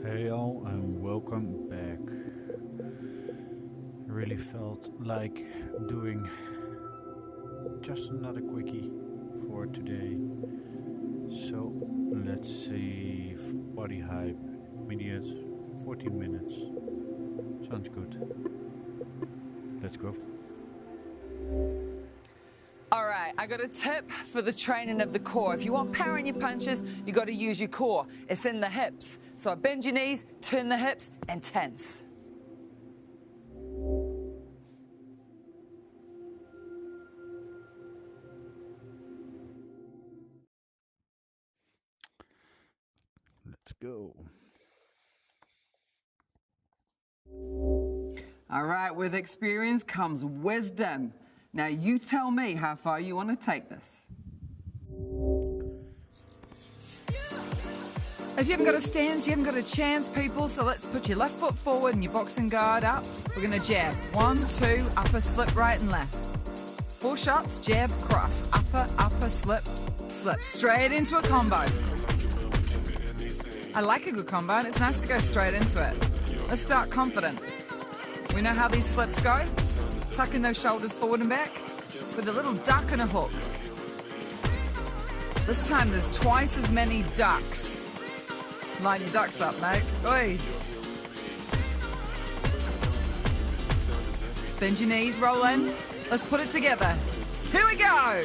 Hey all and welcome back. I really felt like doing just another quickie for today. So let's see if body hype immediate 14 minutes. Sounds good. Let's go. All right, I got a tip for the training of the core. If you want power in your punches, you got to use your core. It's in the hips. So bend your knees, turn the hips, and tense. Let's go. All right, with experience comes wisdom. Now you tell me how far you want to take this. If you haven't got a stance, you haven't got a chance, people, so let's put your left foot forward and your boxing guard up. We're going to jab. 1, 2, upper, slip, right and left. 4 shots, jab, cross, upper, slip, slip. Straight into a combo. I like a good combo, and it's nice to go straight into it. Let's start confident. We know how these slips go. Tucking those shoulders forward and back with a little duck and a hook. This time there's twice as many ducks. Line your ducks up, mate. Oi. Bend your knees, roll in. Let's put it together. Here we go.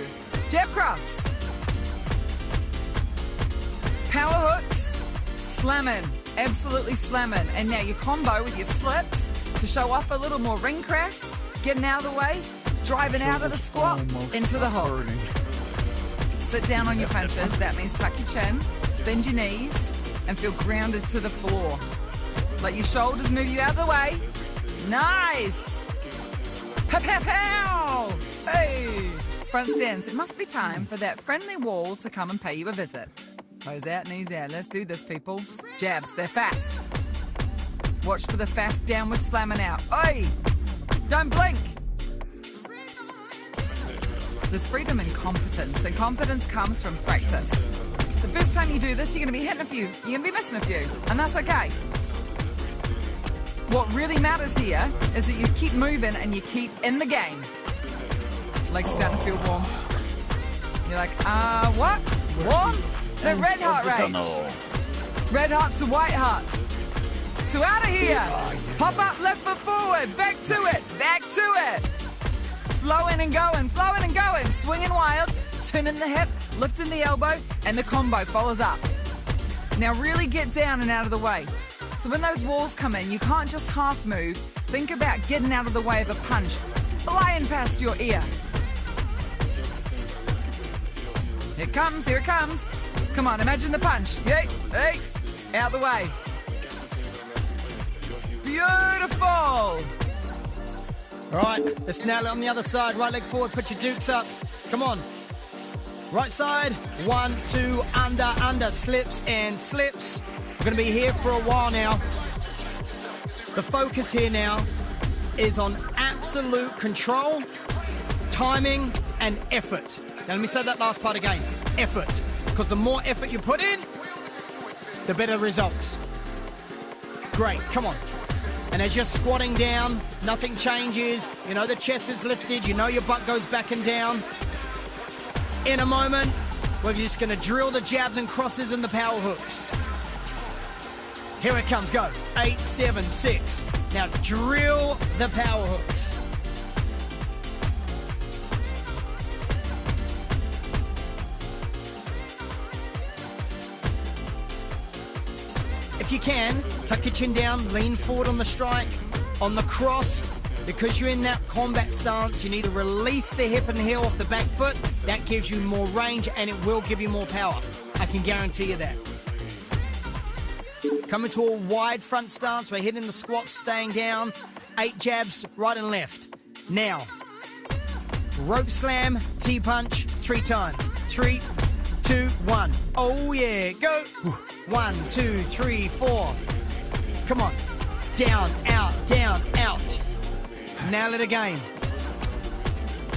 Jab cross. Power hooks. Slamming. Absolutely slamming. And now your combo with your slips to show off a little more ring craft. Getting out of the way, driving out of the squat, into the hook. Sit down on your punches. That means tuck your chin, bend your knees, and feel grounded to the floor. Let your shoulders move you out of the way. Nice! Pow, pow, pow! Hey! Front stance. It must be time for that friendly wall to come and pay you a visit. Toes out, knees out. Let's do this, people. Jabs, they're fast. Watch for the fast downward slamming out. Oi! Don't blink. There's freedom in competence, and competence comes from practice. The first time you do this, you're going to be hitting a few, you're going to be missing a few, and that's okay. What really matters here is that you keep moving and you keep in the game. Legs starting to feel warm. You're like, what? Warm? The red heart range. Red heart to white heart. To out of here. Hop up, left foot forward. Back to it. Back to it. Flowing and going. Flowing and going. Swinging wild. Turning the hip. Lifting the elbow. And the combo follows up. Now really get down and out of the way. So when those walls come in, you can't just half move. Think about getting out of the way of a punch. Flying past your ear. Here it comes. Here it comes. Come on, imagine the punch. Hey, hey. Out the way. Beautiful! All right, let's nail it on the other side. Right leg forward, put your dukes up. Come on. Right side, 1, 2, under, slips and slips. We're going to be here for a while now. The focus here now is on absolute control, timing, and effort. Now let me say that last part again, effort. Because the more effort you put in, the better results. Great, come on. And as you're squatting down, nothing changes. You know the chest is lifted. You know your butt goes back and down. In a moment, we're just going to drill the jabs and crosses and the power hooks. Here it comes. Go. 8, 7, 6. Now drill the power hooks. If you can, tuck your chin down, lean forward on the strike, on the cross. Because you're in that combat stance, you need to release the hip and heel off the back foot. That gives you more range and it will give you more power. I can guarantee you that. Coming to a wide front stance, we're hitting the squats, staying down. 8 jabs, right and left. Now, rope slam, T-punch, 3 times. 3, 2, 1. Oh yeah, go. 1, 2, 3, 4. Come on. Down, out, down, out. Nail it again.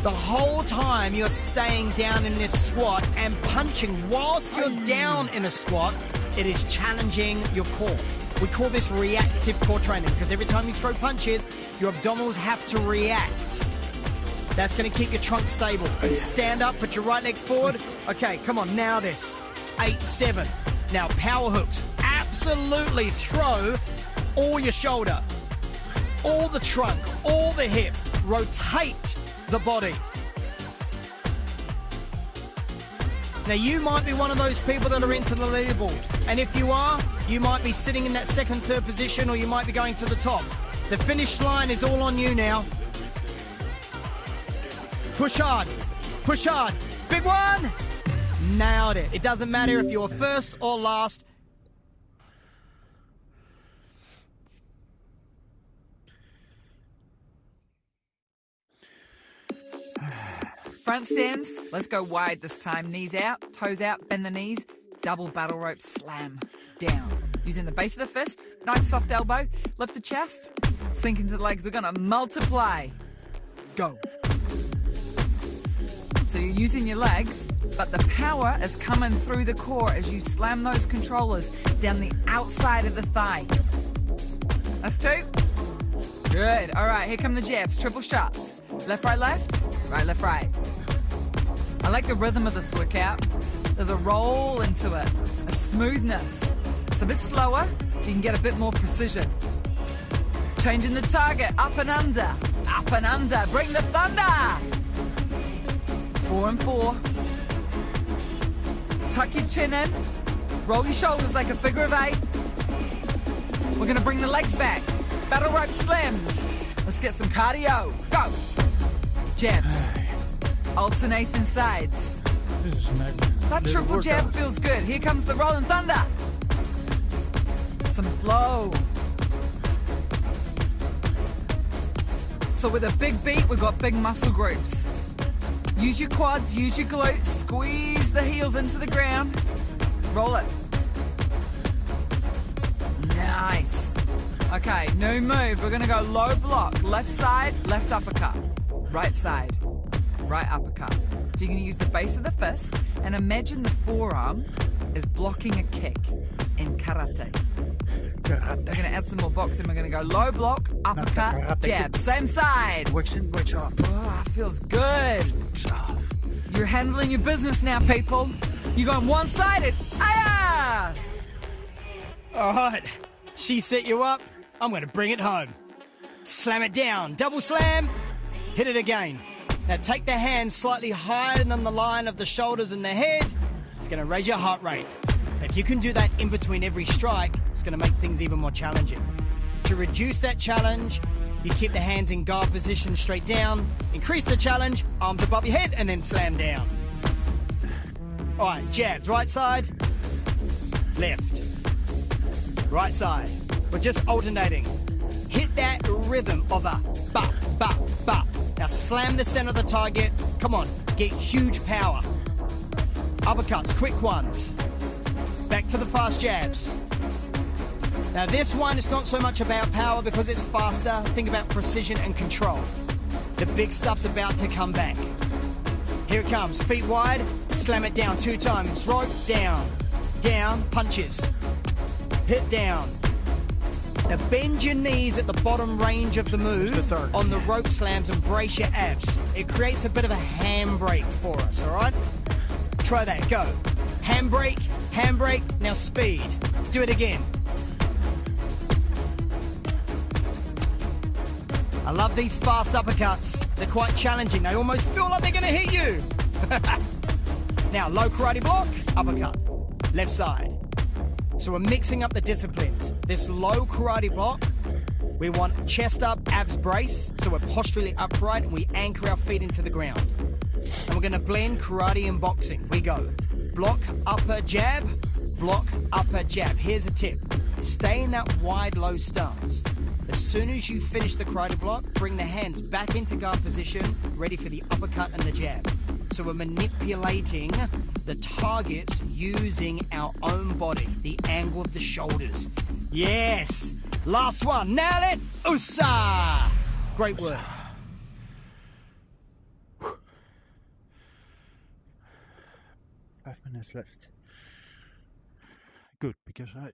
The whole time you're staying down in this squat and punching whilst you're down in a squat, it is challenging your core. We call this reactive core training because every time you throw punches, your abdominals have to react. That's going to keep your trunk stable. Stand up, put your right leg forward. Okay, come on, now this. 8, 7. Now power hooks. Absolutely throw all your shoulder, all the trunk, all the hip. Rotate the body. Now you might be one of those people that are into the leaderboard. And if you are, you might be sitting in that second, third position, or you might be going to the top. The finish line is all on you now. Push hard. Push hard. Big one. Nailed it. It doesn't matter if you're first or last. Front stands. Let's go wide this time. Knees out, toes out, bend the knees. Double battle rope slam. Down. Using the base of the fist. Nice soft elbow. Lift the chest. Sink into the legs. We're going to multiply. Go. So you're using your legs, but the power is coming through the core as you slam those controllers down the outside of the thigh. That's 2. Good. All right, here come the jabs. Triple shots. Left, right, left. Right, left, right. I like the rhythm of this workout. There's a roll into it, a smoothness. It's a bit slower, so you can get a bit more precision. Changing the target, up and under. Up and under. Bring the thunder. 4 and 4. Tuck your chin in. Roll your shoulders like a figure of 8. We're going to bring the legs back. Battle rope slams. Let's get some cardio. Go. Jabs. Alternating sides. That triple jab feels good. Here comes the rolling thunder. Some flow. So with a big beat, we've got big muscle groups. Use your quads, use your glutes, squeeze the heels into the ground. Roll it. Nice. Okay, new move. We're gonna go low block. Left side, left uppercut. Right side, right uppercut. So you're gonna use the base of the fist and imagine the forearm is blocking a kick in karate. We're gonna add some more boxing. We're gonna go low block, uppercut, jab. Same side. Works in, works off. Oh, feels good. You're handling your business now, people. You're going one-sided. Aya! All right. She set you up. I'm going to bring it home. Slam it down. Double slam. Hit it again. Now take the hands slightly higher than the line of the shoulders and the head. It's going to raise your heart rate. If you can do that in between every strike, it's going to make things even more challenging. To reduce that challenge, you keep the hands in guard position straight down. Increase the challenge, arms above your head, and then slam down. All right, jabs. Right side, left. Right side. We're just alternating. Hit that rhythm of a bop, bop, bop. Now slam the center of the target. Come on, get huge power. Uppercuts, quick ones. Back to the fast jabs. Now this one is not so much about power because it's faster. Think about precision and control. The big stuff's about to come back. Here it comes, feet wide, slam it down 2 times. Rope, down, down, punches. Hit down. Now bend your knees at the bottom range of the move on the rope slams and brace your abs. It creates a bit of a handbrake for us, all right? Try that, go. Handbrake, now speed. Do it again. I love these fast uppercuts. They're quite challenging. They almost feel like they're going to hit you. Now, low karate block, uppercut, left side. So we're mixing up the disciplines. This low karate block, we want chest up, abs brace, so we're posturally upright and we anchor our feet into the ground. And we're going to blend karate and boxing. We go block, upper, jab, block, upper, jab. Here's a tip. Stay in that wide, low stance. As soon as you finish the karate block, bring the hands back into guard position, ready for the uppercut and the jab. So we're manipulating the targets using our own body, the angle of the shoulders. Yes! Last one. Nail it! USA! Great work. 5 minutes left. Good, because I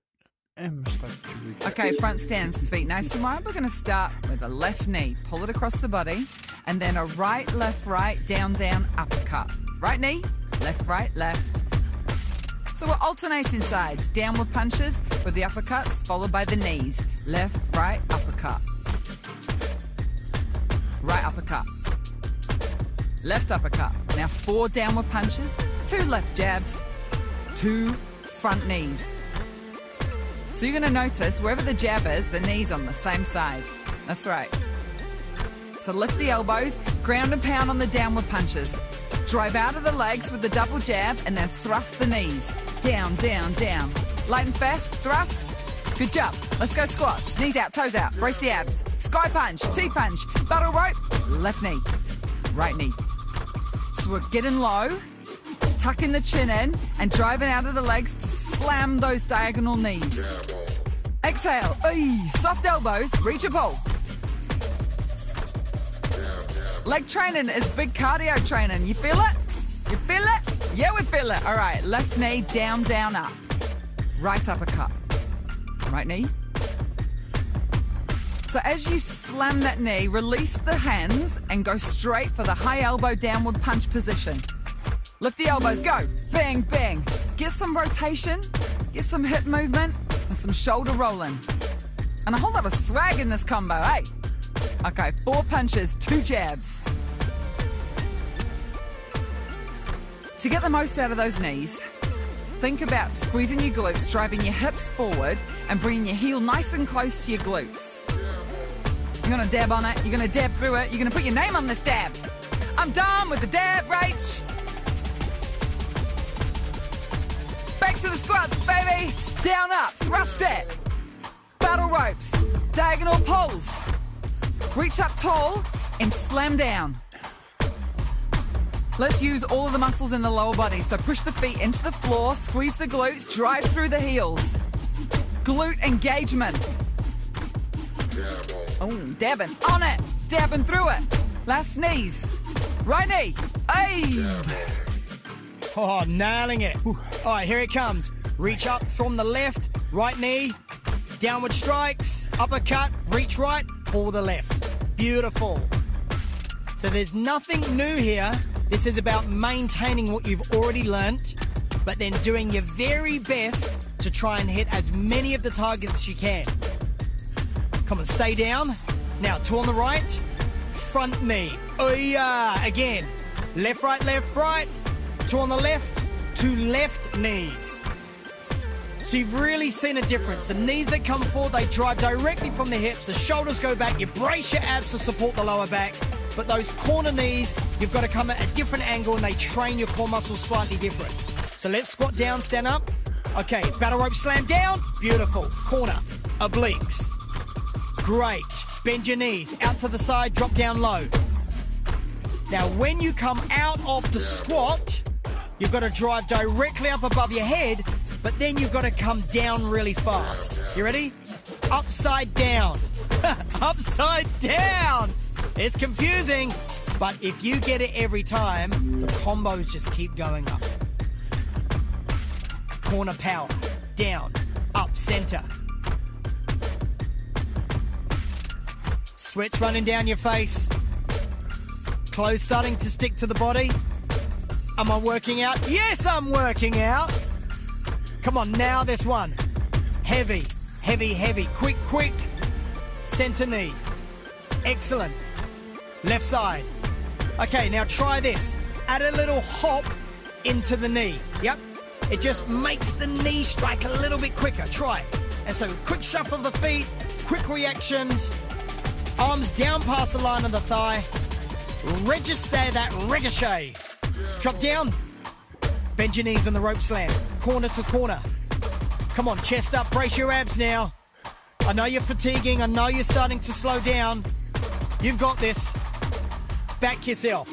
am starting to reach. Okay, front stance, feet nice and wide. We're going to start with a left knee. Pull it across the body. And then a right, left, down, uppercut. Right knee, left, left. So we're alternating sides. Downward punches with the uppercuts, followed by the knees. Left, right, uppercut. Right uppercut. Left uppercut. Now 4 downward punches, 2 left jabs, 2 front knees. So you're going to notice wherever the jab is, the knee's on the same side. That's right. So lift the elbows, ground and pound on the downward punches. Drive out of the legs with the double jab and then thrust the knees. Down, down. Light and fast, thrust. Good job. Let's go squats. Knees out, toes out. Brace the abs. Sky punch, T-punch, battle rope, left knee, right knee. So we're getting low, tucking the chin in and driving out of the legs to slam those diagonal knees. Exhale. Soft elbows, reach a pull. Leg training is big cardio training. You feel it? You feel it? Yeah, we feel it. All right, left knee, down, up. Right uppercut. Right knee. So as you slam that knee, release the hands and go straight for the high elbow downward punch position. Lift the elbows, go. Bang, bang. Get some rotation, get some hip movement, and some shoulder rolling. And a whole lot of swag in this combo, eh? Okay, 4 punches, 2 jabs. To get the most out of those knees, think about squeezing your glutes, driving your hips forward, and bringing your heel nice and close to your glutes. You're going to dab on it, you're going to dab through it, you're going to put your name on this dab. I'm done with the dab, Rach. Back to the squats, baby. Down, up, thrust it. Battle ropes, diagonal pulls. Reach up tall and slam down. Let's use all of the muscles in the lower body. So push the feet into the floor, squeeze the glutes, drive through the heels. Glute engagement. Oh, dabbing on it, dabbing through it. Last knees. Right knee. Hey. Oh, nailing it. All right, here it comes. Reach up from the left, right knee, downward strikes, uppercut, reach right, pull the left. Beautiful. So there's nothing new here. This is about maintaining what you've already learnt, but then doing your very best to try and hit as many of the targets as you can. Come on, stay down. Now, 2 on the right, front knee. Oh yeah, again. Left, right. 2 on the left, 2 left knees. So you've really seen a difference. The knees that come forward, they drive directly from the hips. The shoulders go back. You brace your abs to support the lower back. But those corner knees, you've got to come at a different angle and they train your core muscles slightly different. So let's squat down, stand up. Okay, battle rope slam down. Beautiful. Corner. Obliques. Great. Bend your knees. Out to the side, drop down low. Now, when you come out of the squat, you've got to drive directly up above your head, but then you've got to come down really fast. You ready? Upside down. Upside down. It's confusing, but if you get it every time, the combos just keep going up. Corner power. Down. Up. Center. Sweat's running down your face. Clothes starting to stick to the body. Am I working out? Yes, I'm working out. Come on, now this one. Heavy. Quick. Center knee. Excellent. Left side. Okay, now try this. Add a little hop into the knee. Yep. It just makes the knee strike a little bit quicker. Try it. And so quick shuffle of the feet, quick reactions, arms down past the line of the thigh. Register that ricochet. Drop down. Bend your knees on the rope slam. Corner to corner. Come on, chest up, brace your abs now. I know you're fatiguing. I know you're starting to slow down. You've got this. Back yourself.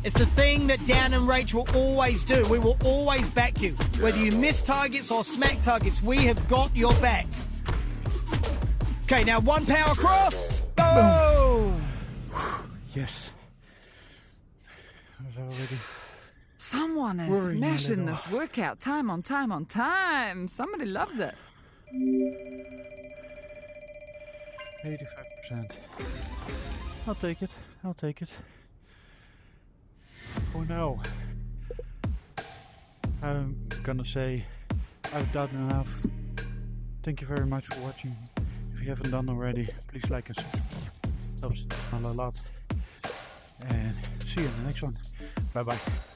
It's the thing that Dan and Rach will always do. We will always back you. Whether you miss targets or smack targets, we have got your back. Okay, now 1 power cross. Boom! Yes. I was already... Someone is Worrying a smashing little. this workout time on time. Somebody loves it. 85%. I'll take it. I'll take it. For now, I'm gonna say I've done enough. Thank you very much for watching. If you haven't done already, please like and subscribe. Helps the channel a lot. And see you in the next one. Bye bye.